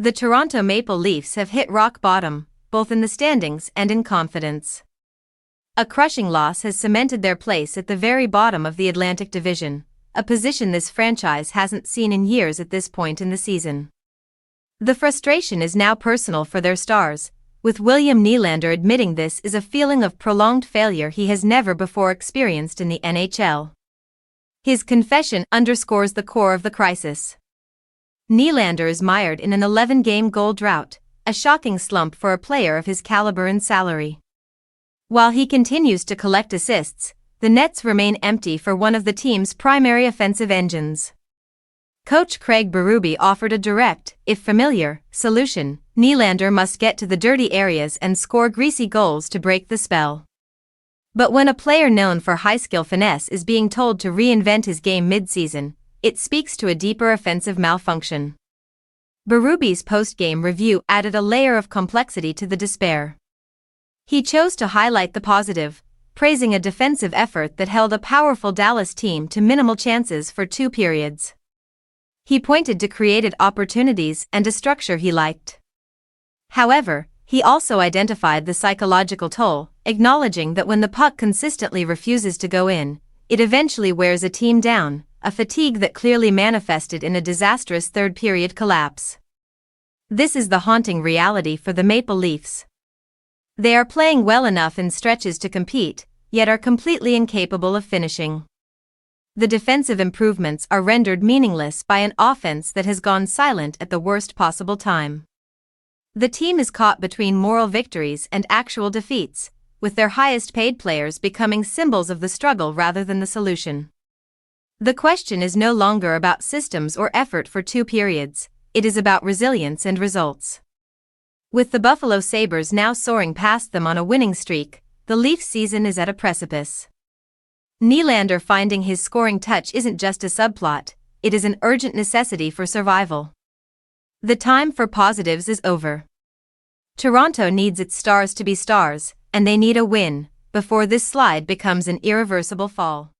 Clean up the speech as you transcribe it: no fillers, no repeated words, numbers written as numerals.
The Toronto Maple Leafs have hit rock bottom, both in the standings and in confidence. A crushing loss has cemented their place at the very bottom of the Atlantic Division, a position this franchise hasn't seen in years at this point in the season. The frustration is now personal for their stars, with William Nylander admitting this is a feeling of prolonged failure he has never before experienced in the NHL. His confession underscores the core of the crisis. Nylander is mired in an 11-game goal drought, a shocking slump for a player of his caliber and salary. While he continues to collect assists, the nets remain empty for one of the team's primary offensive engines. Coach Craig Berube offered a direct, if familiar, solution: Nylander must get to the dirty areas and score greasy goals to break the spell. But when a player known for high-skill finesse is being told to reinvent his game mid-season, it speaks to a deeper offensive malfunction. Berube's post-game review added a layer of complexity to the despair. He chose to highlight the positive, praising a defensive effort that held a powerful Dallas team to minimal chances for 2 periods. He pointed to created opportunities and a structure he liked. However, he also identified the psychological toll, acknowledging that when the puck consistently refuses to go in, it eventually wears a team down, a fatigue that clearly manifested in a disastrous third-period collapse. This is the haunting reality for the Maple Leafs. They are playing well enough in stretches to compete, yet are completely incapable of finishing. The defensive improvements are rendered meaningless by an offense that has gone silent at the worst possible time. The team is caught between moral victories and actual defeats, with their highest-paid players becoming symbols of the struggle rather than the solution. The question is no longer about systems or effort for 2 periods, it is about resilience and results. With the Buffalo Sabres now soaring past them on a winning streak, the Leafs season is at a precipice. Nylander finding his scoring touch isn't just a subplot, it is an urgent necessity for survival. The time for positives is over. Toronto needs its stars to be stars, and they need a win, before this slide becomes an irreversible fall.